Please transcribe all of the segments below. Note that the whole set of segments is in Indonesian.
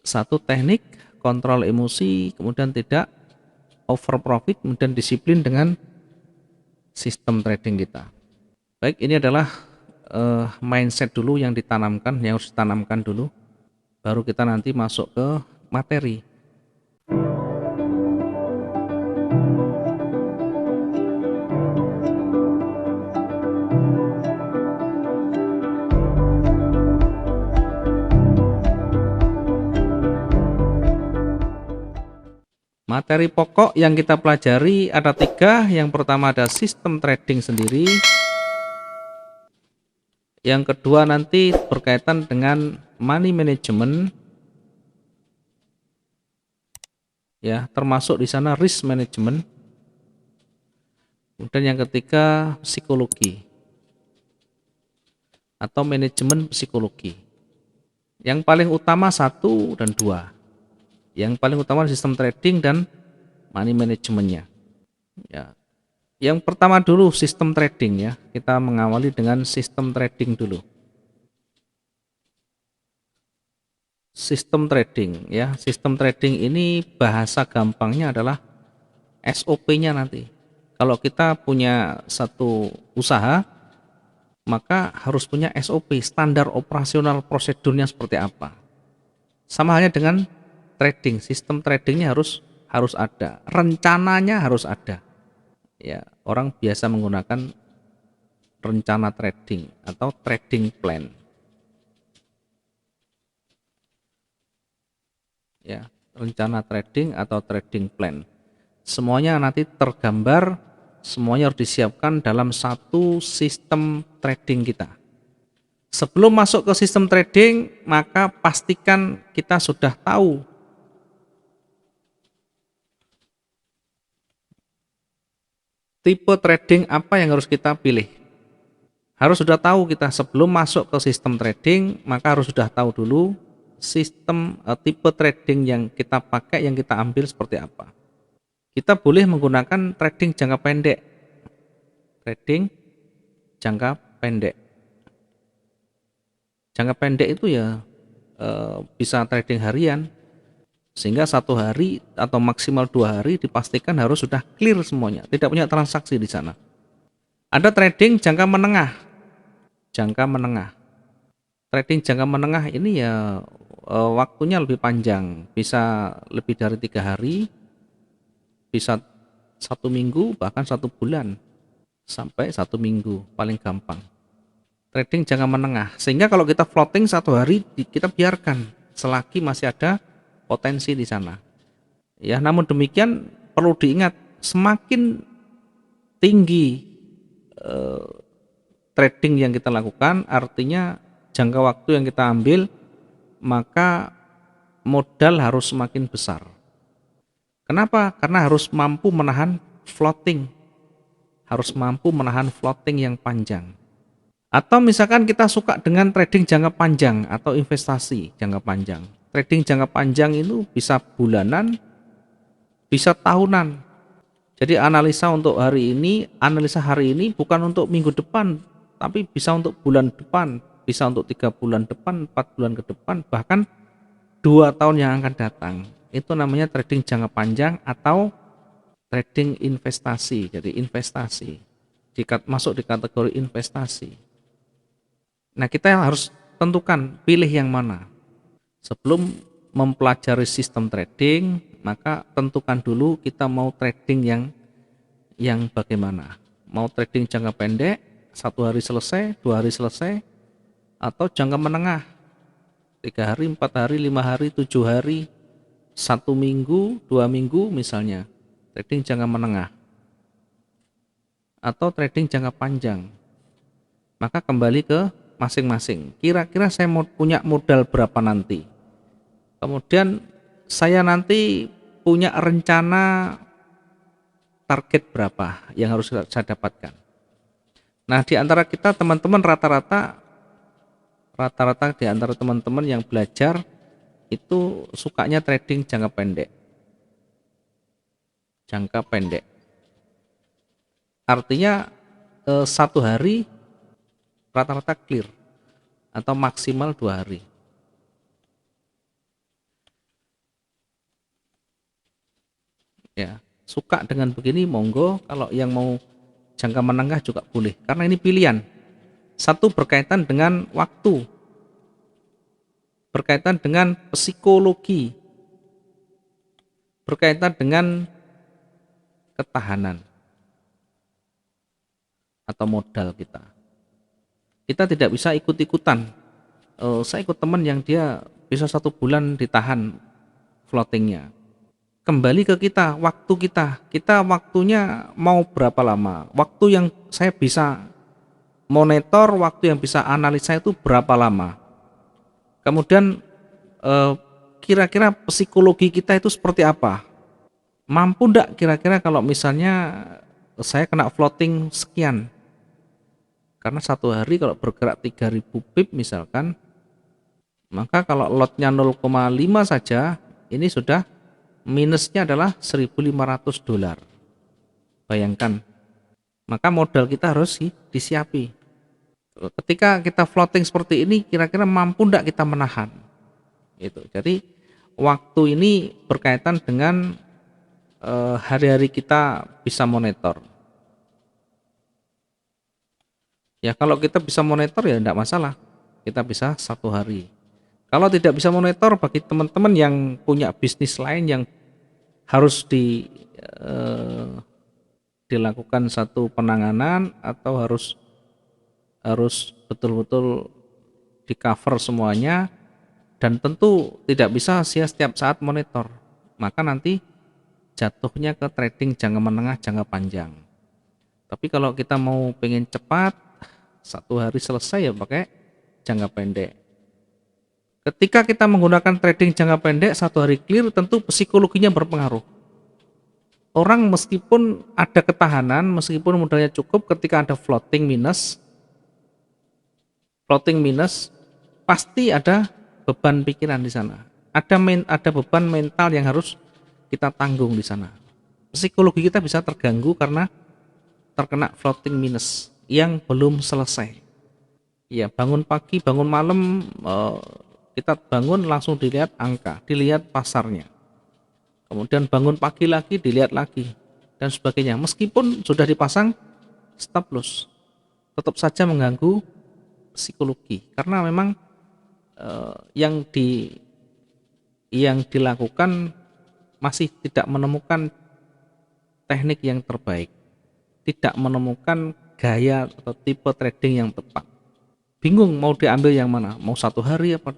Satu, teknik, kontrol emosi, kemudian tidak over profit, kemudian disiplin dengan sistem trading kita. Baik, ini adalah mindset dulu yang ditanamkan, yang harus ditanamkan dulu, baru kita nanti masuk ke materi. Materi pokok yang kita pelajari ada 3. Yang pertama ada sistem trading sendiri. Yang kedua nanti berkaitan dengan money management, ya, termasuk di sana risk management. Kemudian yang ketiga psikologi atau manajemen psikologi. Yang paling utama 1 dan 2. Yang paling utama sistem trading dan money manajemennya. Ya. Yang pertama dulu sistem trading, ya. Kita mengawali dengan sistem trading dulu. Sistem trading, ya. Sistem trading ini bahasa gampangnya adalah SOP-nya nanti. Kalau kita punya satu usaha, maka harus punya SOP, standar operasional prosedurnya seperti apa. Sama halnya dengan trading, sistem tradingnya harus ada, rencananya harus ada. Ya, orang biasa menggunakan rencana trading atau trading plan. Ya, rencana trading atau trading plan. Semuanya nanti tergambar, semuanya harus disiapkan dalam satu sistem trading kita. Sebelum masuk ke sistem trading, maka pastikan kita sudah tahu tipe trading apa yang harus kita pilih. Harus sudah tahu kita sebelum masuk ke sistem trading, maka harus sudah tahu dulu sistem tipe trading yang kita pakai, yang kita ambil seperti apa. Kita boleh menggunakan trading jangka pendek. Trading jangka pendek. Jangka pendek itu ya bisa trading harian, sehingga 1 hari atau maksimal 2 hari dipastikan harus sudah clear semuanya, tidak punya transaksi di sana. Ada trading jangka menengah. Jangka menengah. Trading jangka menengah ini ya waktunya lebih panjang, bisa lebih dari 3 hari, bisa 1 minggu, bahkan 1 bulan, sampai 1 minggu paling gampang. Trading jangka menengah, sehingga kalau kita floating 1 hari kita biarkan selagi masih ada potensi di sana. Ya, namun demikian perlu diingat, semakin tinggi trading yang kita lakukan, artinya jangka waktu yang kita ambil, maka modal harus semakin besar. Kenapa? Karena harus mampu menahan floating, harus mampu menahan floating yang panjang. Atau misalkan kita suka dengan trading jangka panjang atau investasi jangka panjang. Trading jangka panjang itu bisa bulanan, bisa tahunan. Jadi analisa untuk hari ini, analisa hari ini bukan untuk minggu depan, tapi bisa untuk bulan depan, bisa untuk 3 bulan depan, 4 bulan ke depan, bahkan 2 tahun yang akan datang. Itu namanya trading jangka panjang atau trading investasi. Jadi investasi masuk di kategori investasi. Nah, kita harus tentukan pilih yang mana. Sebelum mempelajari sistem trading, maka tentukan dulu kita mau trading yang bagaimana. Mau trading jangka pendek, 1 hari selesai, 2 hari selesai, atau jangka menengah, 3 hari, 4 hari, 5 hari, 7 hari, 1 minggu, 2 minggu misalnya. Trading jangka menengah atau trading jangka panjang. Maka kembali ke masing-masing. Kira-kira saya mau punya modal berapa nanti? Kemudian saya nanti punya rencana target berapa yang harus saya dapatkan. Nah, di antara kita teman-teman rata-rata di antara teman-teman yang belajar itu sukanya trading jangka pendek. Jangka pendek. Artinya 1 hari rata-rata clear atau maksimal 2 hari. Ya, suka dengan begini monggo, kalau yang mau jangka menengah juga boleh. Karena ini pilihan. Satu berkaitan dengan waktu, berkaitan dengan psikologi, berkaitan dengan ketahanan atau modal kita. Kita tidak bisa ikut-ikutan. Saya ikut teman yang dia bisa 1 bulan ditahan floatingnya. Kembali ke kita, waktu kita waktunya mau berapa lama, waktu yang saya bisa monitor, waktu yang bisa analisa itu berapa lama. Kemudian kira-kira psikologi kita itu seperti apa, mampu enggak kira-kira kalau misalnya saya kena floating sekian. Karena 1 hari kalau bergerak 3000 pip misalkan, maka kalau lotnya 0,5 saja, ini sudah minusnya adalah $1.500. Bayangkan, maka modal kita harus disiapi. Ketika kita floating seperti ini, kira-kira mampu enggak kita menahan? Itu. Jadi waktu ini berkaitan dengan hari-hari kita bisa monitor. Ya kalau kita bisa monitor ya enggak masalah, kita bisa 1 hari. Kalau tidak bisa monitor, bagi teman-teman yang punya bisnis lain yang harus dilakukan satu penanganan atau harus betul-betul di cover semuanya, dan tentu tidak bisa setiap saat monitor, maka nanti jatuhnya ke trading jangka menengah, jangka panjang. Tapi kalau kita mau pengen cepat 1 hari selesai, ya pakai jangka pendek. Ketika kita menggunakan trading jangka pendek 1 hari clear, tentu psikologinya berpengaruh. Orang meskipun ada ketahanan, meskipun modalnya cukup, ketika ada floating minus pasti ada beban pikiran di sana. Ada beban mental yang harus kita tanggung di sana. Psikologi kita bisa terganggu karena terkena floating minus yang belum selesai. Ya, bangun pagi, bangun malam, kita bangun langsung dilihat angka, dilihat pasarnya. Kemudian bangun pagi lagi, dilihat lagi, dan sebagainya. Meskipun sudah dipasang stop loss, tetap saja mengganggu psikologi, karena memang yang dilakukan masih tidak menemukan teknik yang terbaik, tidak menemukan gaya atau tipe trading yang tepat. Bingung mau diambil yang mana, mau 1 hari apa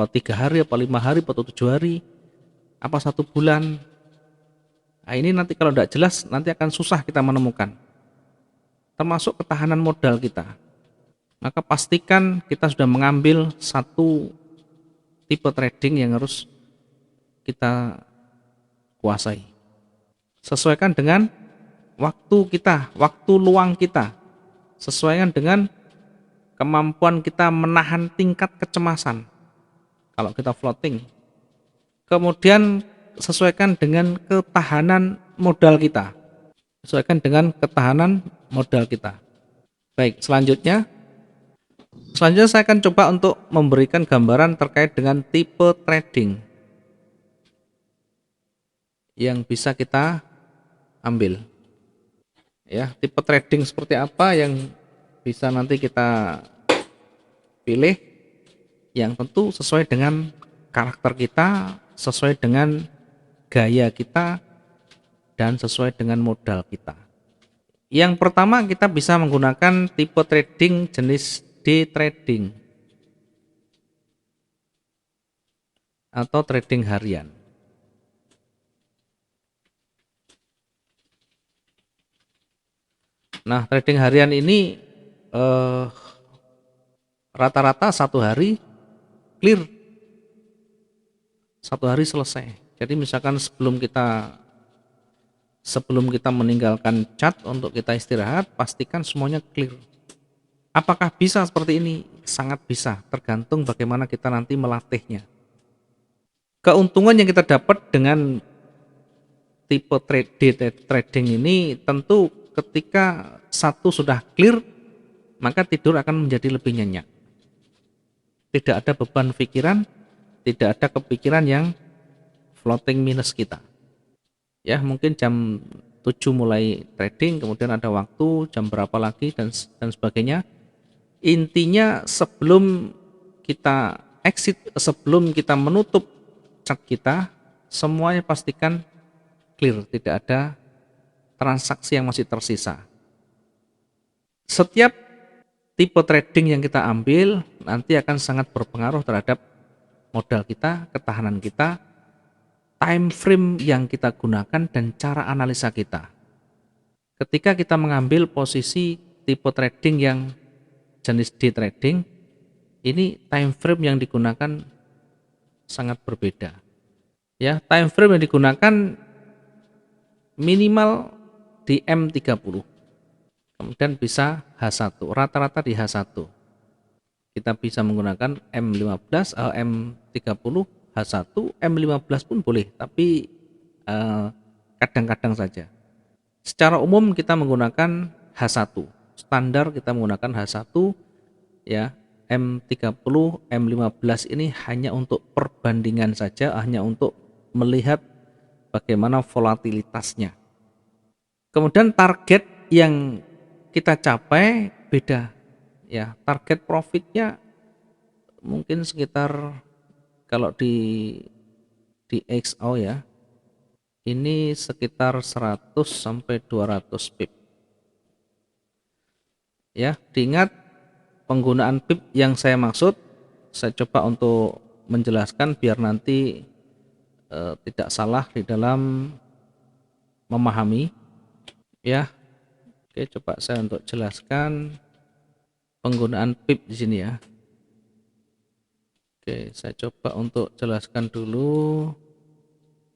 3 hari, apa 5 hari, atau 7 hari, apa 1 bulan. Nah, ini nanti kalau tidak jelas, nanti akan susah kita menemukan, termasuk ketahanan modal kita. Maka pastikan kita sudah mengambil satu tipe trading yang harus kita kuasai. Sesuaikan dengan waktu kita, waktu luang kita. Sesuaikan dengan kemampuan kita menahan tingkat kecemasan kalau kita floating. Kemudian sesuaikan dengan ketahanan modal kita. Sesuaikan dengan ketahanan modal kita. Baik, selanjutnya saya akan coba untuk memberikan gambaran terkait dengan tipe trading yang bisa kita ambil. Ya, tipe trading seperti apa yang bisa nanti kita pilih, yang tentu sesuai dengan karakter kita, sesuai dengan gaya kita, dan sesuai dengan modal kita. Yang pertama, kita bisa menggunakan tipe trading jenis day trading atau trading harian. Nah, trading harian ini rata-rata 1 hari clear, 1 hari selesai. Jadi misalkan sebelum kita meninggalkan chat untuk kita istirahat, pastikan semuanya clear. Apakah bisa seperti ini? Sangat bisa, tergantung bagaimana kita nanti melatihnya. Keuntungan yang kita dapat dengan tipe trading ini, tentu ketika satu sudah clear, maka tidur akan menjadi lebih nyenyak. Tidak ada beban pikiran, tidak ada kepikiran yang floating minus kita. Ya, mungkin jam 7 mulai trading, kemudian ada waktu jam berapa lagi dan sebagainya. Intinya sebelum kita exit, sebelum kita menutup chart kita, semuanya pastikan clear, tidak ada transaksi yang masih tersisa. Setiap tipe trading yang kita ambil nanti akan sangat berpengaruh terhadap modal kita, ketahanan kita, time frame yang kita gunakan, dan cara analisa kita. Ketika kita mengambil posisi tipe trading yang jenis day trading, ini time frame yang digunakan sangat berbeda. Ya, time frame yang digunakan minimal di M30. Kemudian bisa H1, rata-rata di H1. Kita bisa menggunakan M15, M30, H1, M15 pun boleh, tapi kadang-kadang saja. Secara umum kita menggunakan H1. Standar kita menggunakan H1 ya. M30, M15 ini hanya untuk perbandingan saja, hanya untuk melihat bagaimana volatilitasnya. Kemudian target yang kita capai beda ya, target profitnya mungkin sekitar, kalau di XO ya, ini sekitar 100 sampai 200 pip. Ya, diingat penggunaan pip yang saya maksud, saya coba untuk menjelaskan biar nanti tidak salah di dalam memahami ya. Oke, coba saya untuk jelaskan penggunaan pip di sini ya. Oke, saya coba untuk jelaskan dulu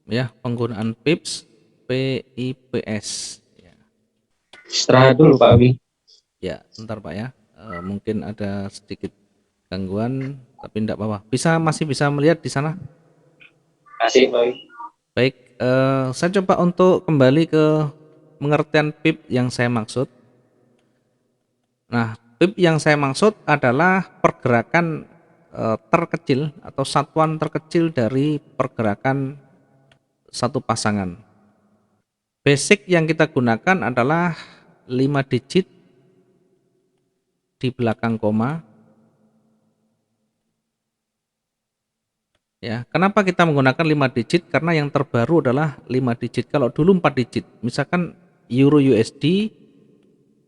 ya penggunaan pips, PIPS ya. Istirahat dulu Pak Wi. Ya, bentar Pak ya. Mungkin ada sedikit gangguan, tapi tidak apa-apa. Masih bisa melihat di sana? Kasih Pak Wi. Baik, saya coba untuk kembali ke pengertian pip yang saya maksud. Nah, pip yang saya maksud adalah pergerakan terkecil atau satuan terkecil dari pergerakan satu pasangan. Basic yang kita gunakan adalah 5 digit di belakang koma. Ya, kenapa kita menggunakan 5 digit? Karena yang terbaru adalah 5 digit. Kalau dulu 4 digit, misalkan Euro USD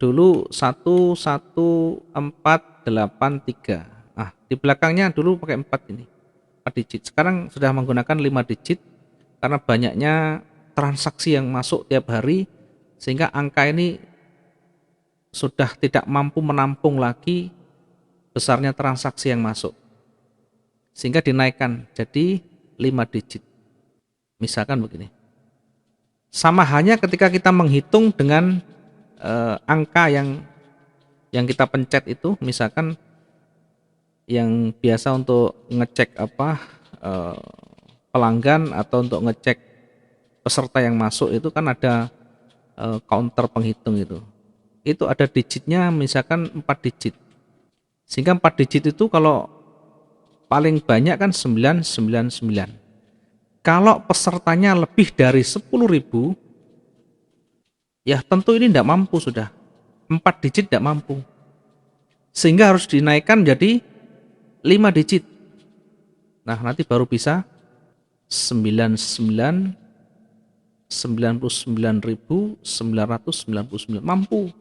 dulu 11483. Ah, di belakangnya dulu pakai 4 ini. 4 digit. Sekarang sudah menggunakan 5 digit karena banyaknya transaksi yang masuk tiap hari, sehingga angka ini sudah tidak mampu menampung lagi besarnya transaksi yang masuk, sehingga dinaikkan jadi 5 digit. Misalkan begini, sama halnya ketika kita menghitung dengan angka yang kita pencet itu, misalkan yang biasa untuk ngecek pelanggan atau untuk ngecek peserta yang masuk itu kan ada counter penghitung itu ada digitnya, misalkan 4 digit, sehingga 4 digit itu kalau paling banyak kan 999. Kalau pesertanya lebih dari 10.000, ya tentu ini tidak mampu, sudah 4 digit tidak mampu, sehingga harus dinaikkan jadi 5 digit. Nah, nanti baru bisa 99.999.999 mampu.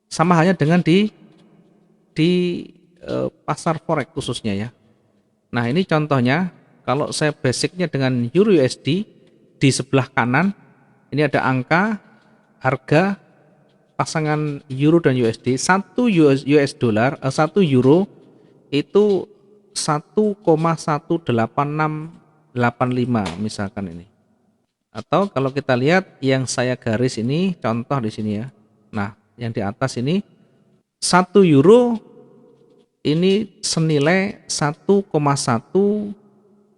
Sama halnya dengan di pasar forex khususnya ya. Nah, ini contohnya, kalau saya basicnya dengan Euro USD, di sebelah kanan ini ada angka harga pasangan Euro dan USD. 1 US dollar, 1 euro itu 1,18685 misalkan ini. Atau kalau kita lihat yang saya garis ini, contoh di sini ya. Nah, yang di atas ini 1 euro ini senilai 1,1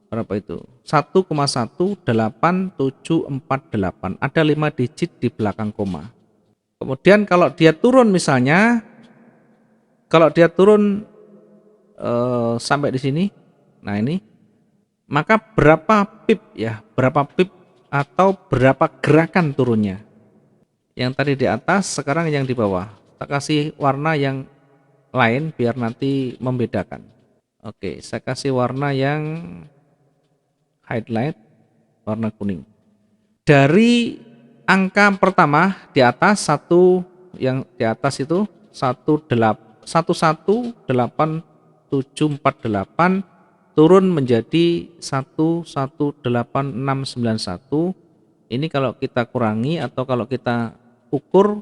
berapa itu? 1,18748. Ada 5 digit di belakang koma. Kemudian kalau dia turun, misalnya kalau dia turun sampai di sini, nah ini, maka berapa pip ya? Berapa pip atau berapa gerakan turunnya. Yang tadi di atas, sekarang yang di bawah. Kita kasih warna yang lain biar nanti membedakan. Oke, saya kasih warna yang highlight, warna kuning. Dari angka pertama di atas, yang di atas itu 11878 turun menjadi 118691. Ini kalau kita kurangi atau kalau kita ukur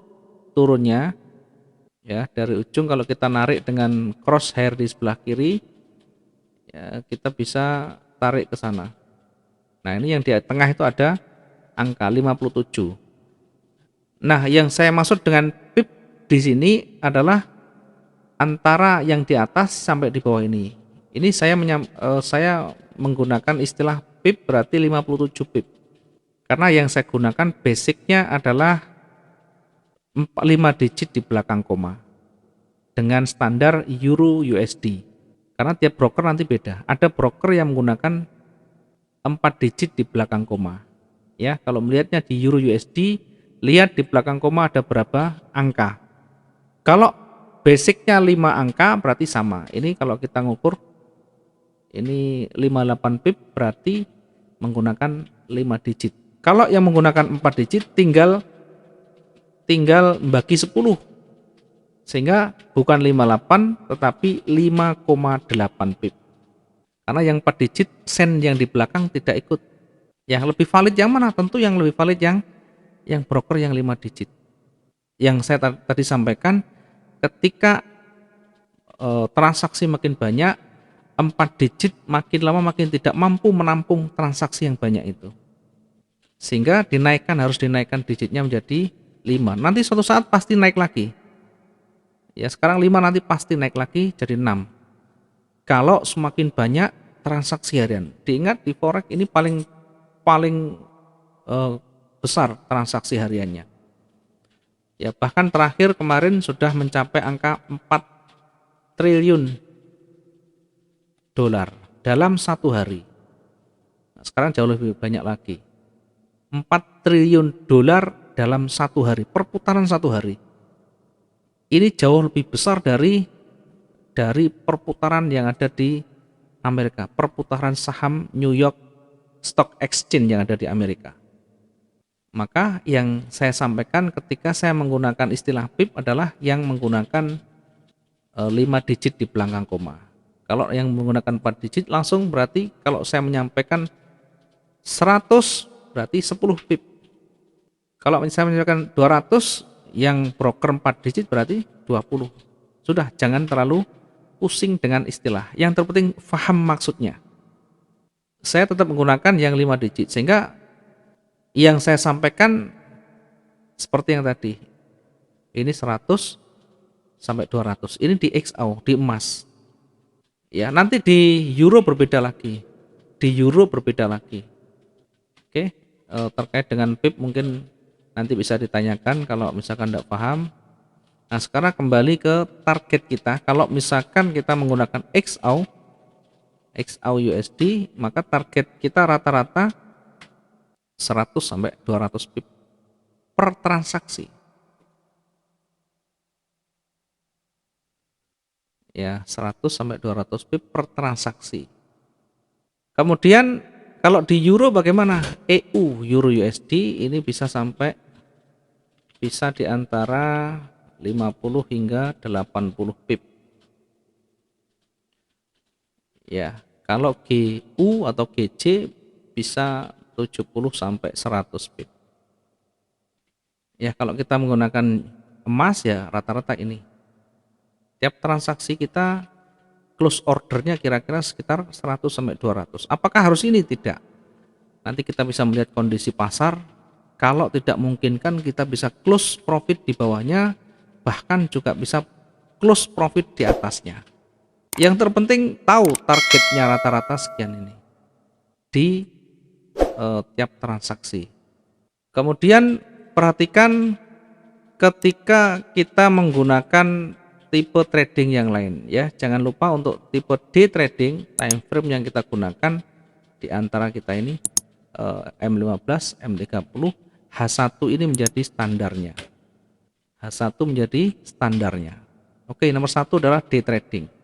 turunnya ya, dari ujung kalau kita narik dengan crosshair di sebelah kiri ya, kita bisa tarik ke sana. Nah, ini yang di tengah itu ada angka 57. Nah, yang saya maksud dengan pip di sini adalah antara yang di atas sampai di bawah ini. Ini saya menggunakan istilah pip berarti 57 pip. Karena yang saya gunakan basicnya adalah 5 digit di belakang koma dengan standar Euro USD. Karena tiap broker nanti beda. Ada broker yang menggunakan 4 digit di belakang koma. Ya, kalau melihatnya di Euro USD, lihat di belakang koma ada berapa angka. Kalau basicnya 5 angka berarti sama. Ini kalau kita ngukur ini 58 pip berarti menggunakan 5 digit. Kalau yang menggunakan 4 digit tinggal bagi 10. Sehingga bukan 58 tetapi 5,8 pip. Karena yang 4 digit sen yang di belakang tidak ikut. Yang lebih valid yang mana? Tentu yang lebih valid yang broker yang 5 digit. Yang saya tadi sampaikan, ketika transaksi makin banyak, 4 digit makin lama makin tidak mampu menampung transaksi yang banyak itu. Sehingga harus dinaikkan digitnya menjadi 5. Nanti suatu saat pasti naik lagi. Ya, sekarang 5 nanti pasti naik lagi jadi 6. Kalau semakin banyak transaksi harian. Diingat di forex ini paling besar transaksi hariannya. Ya, bahkan terakhir kemarin sudah mencapai angka 4 triliun dolar dalam satu hari. Nah, sekarang jauh lebih banyak lagi. 4 triliun dolar dalam satu hari, perputaran satu hari. Ini jauh lebih besar dari perputaran yang ada di Amerika, perputaran saham New York Stock Exchange yang ada di Amerika. Maka yang saya sampaikan ketika saya menggunakan istilah pip adalah yang menggunakan 5 digit di belakang koma. Kalau yang menggunakan 4 digit langsung berarti kalau saya menyampaikan 100 berarti 10 pip. Kalau saya menyampaikan 200 yang broker 4 digit berarti 20. Sudah, jangan terlalu pusing dengan istilah. Yang terpenting paham maksudnya. Saya tetap menggunakan yang 5 digit sehingga yang saya sampaikan seperti yang tadi. Ini 100 sampai 200. Ini di XAU, di emas. Ya, nanti di euro berbeda lagi. Di euro berbeda lagi. Oke, terkait dengan pip mungkin nanti bisa ditanyakan kalau misalkan tidak paham. Nah, sekarang kembali ke target kita. Kalau misalkan kita menggunakan XAU USD, maka target kita rata-rata 100 sampai 200 pip per transaksi. Ya, 100 sampai 200 pip per transaksi. Kemudian kalau di euro bagaimana? Euro USD ini bisa di antara 50 hingga 80 pip. Ya, kalau GU atau GC bisa 70 sampai 100 pip. Ya, kalau kita menggunakan emas ya rata-rata ini. Tiap transaksi kita close ordernya kira-kira sekitar 100 sampai 200. Apakah harus ini? Tidak. Nanti kita bisa melihat kondisi pasar. Kalau tidak memungkinkan kita bisa close profit di bawahnya, bahkan juga bisa close profit di atasnya. Yang terpenting tahu targetnya rata-rata sekian ini di tiap transaksi. Kemudian perhatikan ketika kita menggunakan tipe trading yang lain ya. Jangan lupa untuk tipe day trading, time frame yang kita gunakan di antara kita ini M15, M30, H1 ini menjadi standarnya. H1 menjadi standarnya. Oke, nomor 1 adalah day trading.